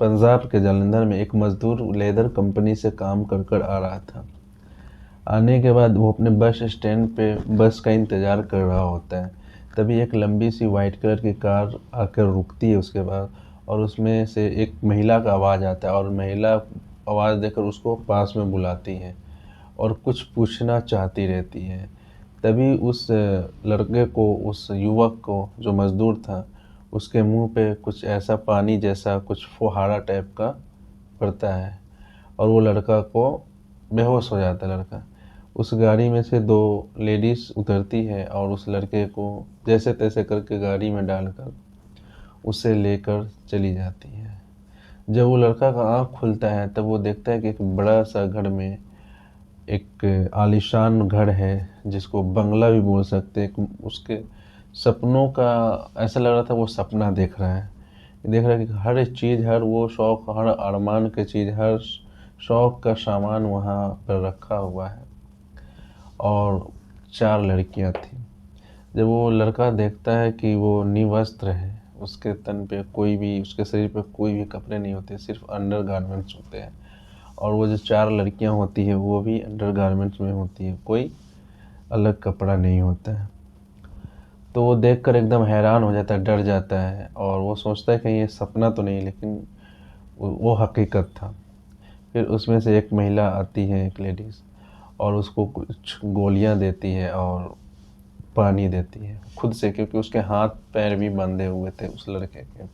पंजाब के जालंधर में एक मजदूर लेदर कंपनी से काम कर कर आ रहा था। आने के बाद वो अपने बस स्टैंड पे बस का इंतज़ार कर रहा होता है। तभी एक लंबी सी वाइट कलर की कार आकर रुकती है उसके बाद, और उसमें से एक महिला का आवाज़ आता है, और महिला आवाज़ देकर उसको पास में बुलाती है और कुछ पूछना चाहती रहती है। तभी उस लड़के को, उस युवक को, जो मज़दूर था, उसके मुंह पे कुछ ऐसा पानी जैसा कुछ फुहारा टाइप का पड़ता है, और वो लड़का को बेहोश हो जाता है लड़का। उस गाड़ी में से 2 लेडीज़ उतरती है और उस लड़के को जैसे तैसे करके गाड़ी में डालकर उसे लेकर चली जाती है। जब वो लड़का का आँख खुलता है तब वो देखता है कि एक बड़ा-सा घर में एक आलीशान घर है, जिसको बंगला भी बोल सकते हैं। उसके सपनों का ऐसा लग रहा था वो सपना देख रहा है। देख रहा है कि हर एक चीज़, हर वो शौक़, हर अरमान की चीज़, हर शौक़ का सामान वहाँ पर रखा हुआ है, और 4 लड़कियाँ थीं। जब वो लड़का देखता है कि वो निवस्त्र है, उसके तन पे कोई भी, उसके शरीर पे कोई भी कपड़े नहीं होते, सिर्फ़ अंडरगारमेंट्स होते हैं, और वो जो 4 लड़कियाँ होती हैं वो भी अंडरगारमेंट्स में होती हैं, कोई अलग कपड़ा नहीं होता है। तो वो देखकर एकदम हैरान हो जाता है, डर जाता है, और वो सोचता है कहीं ये सपना तो नहीं, लेकिन वो हकीकत था। फिर उसमें से एक महिला आती है, एक लेडीज़, और उसको कुछ गोलियां देती है और पानी देती है खुद से, क्योंकि उसके हाथ पैर भी बंधे हुए थे। उस लड़के के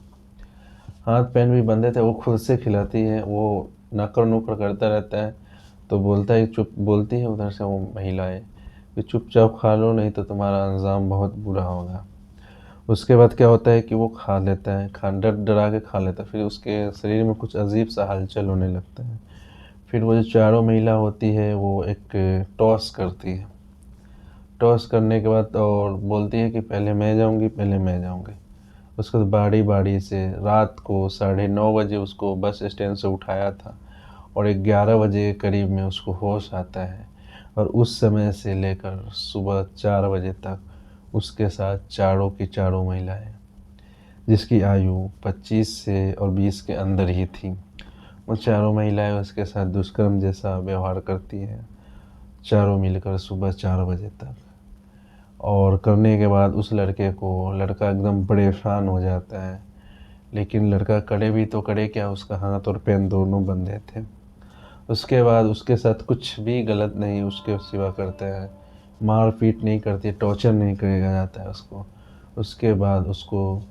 हाथ पैर भी बंधे थे, वो खुद से खिलाती है। वो नकर नुकर करता रहता है, तो बोलती है उधर से वो महिलाएं कि चुपचाप खा लो, नहीं तो तुम्हारा अंजाम बहुत बुरा होगा। उसके बाद क्या होता है कि वो खा लेता है, डर डरा के खा लेता है। फिर उसके शरीर में कुछ अजीब सा हलचल होने लगता है। फिर वो जो चारों महिला होती है वो एक टॉस करती है। टॉस करने के बाद और बोलती है कि पहले मैं जाऊंगी, पहले मैं जाऊंगी। उसके बाद बारी बारी से रात को 9:30 बजे उसको बस स्टैंड से उठाया था, और 11 बजे के करीब में उसको होश आता है, और उस समय से लेकर सुबह 4 बजे तक उसके साथ चारों की चारों महिलाएं, जिसकी आयु 25 से और 20 के अंदर ही थी, वो चारों महिलाएं उसके साथ दुष्कर्म जैसा व्यवहार करती हैं, चारों मिलकर सुबह 4 बजे तक। और करने के बाद उस लड़का एकदम परेशान हो जाता है, लेकिन लड़का करे भी तो करे क्या, उसका हाथ और पैर दोनों बंधे थे। उसके बाद उसके साथ कुछ भी गलत नहीं उसके सिवा करते हैं, मार पीट नहीं करती, टॉर्चर नहीं किया जाता है उसको। उसके बाद उसको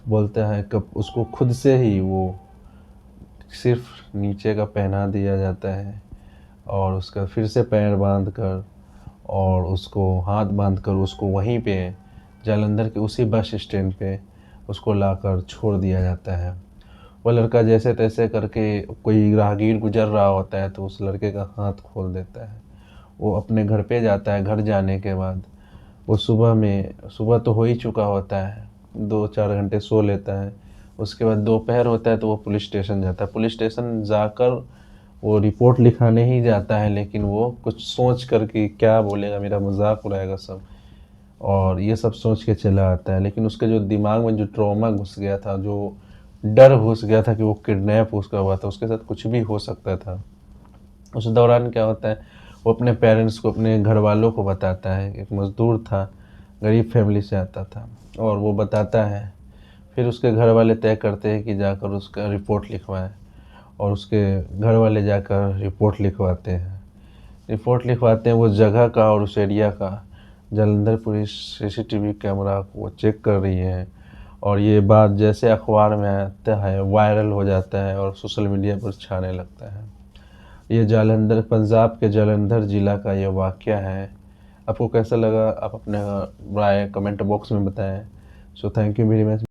बोलता है, कब उसको खुद से ही वो सिर्फ नीचे का पहना दिया जाता है, और उसका फिर से पैर बांध कर और उसको हाथ बांध कर उसको वहीं पे जालंधर के उसी बस स्टैंड पे उसको लाकर छोड़ दिया जाता है। वो लड़का जैसे तैसे करके, कोई राहगीर गुजर रहा होता है तो उस लड़के का हाथ खोल देता है। वो अपने घर पे जाता है। घर जाने के बाद वो सुबह तो हो ही चुका होता है, 2-4 घंटे सो लेता है। उसके बाद दोपहर होता है तो वो पुलिस स्टेशन जाता है। पुलिस स्टेशन जाकर वो रिपोर्ट लिखाने ही जाता है, लेकिन वो कुछ सोच कर कि क्या बोलेगा, मेरा मजाक उड़ाएगा सब, और ये सब सोच के चला आता है। लेकिन उसके जो दिमाग में जो ट्रॉमा घुस गया था, जो डर घुस गया था कि वो किडनैप उसका हुआ था, उसके साथ कुछ भी हो सकता था। उस दौरान क्या होता है, वो अपने पेरेंट्स को, अपने घर वालों को बताता है। एक मज़दूर था, गरीब फैमिली से आता था, और वो बताता है। फिर उसके घर वाले तय करते हैं कि जाकर उसका रिपोर्ट लिखवाएं, और उसके घर वाले जाकर रिपोर्ट लिखवाते हैं। रिपोर्ट लिखवाते हैं वो जगह का और उस एरिया का। जालंधर पुलिस सीसीटीवी कैमरा को चेक कर रही है, और ये बात जैसे अखबार में आता है वायरल हो जाता है और सोशल मीडिया पर छाने लगता है। ये जालंधर, पंजाब के जालंधर ज़िला का ये वाक़या है। आपको कैसा लगा, आप अपने राय कमेंट बॉक्स में बताएं। So thank you very much.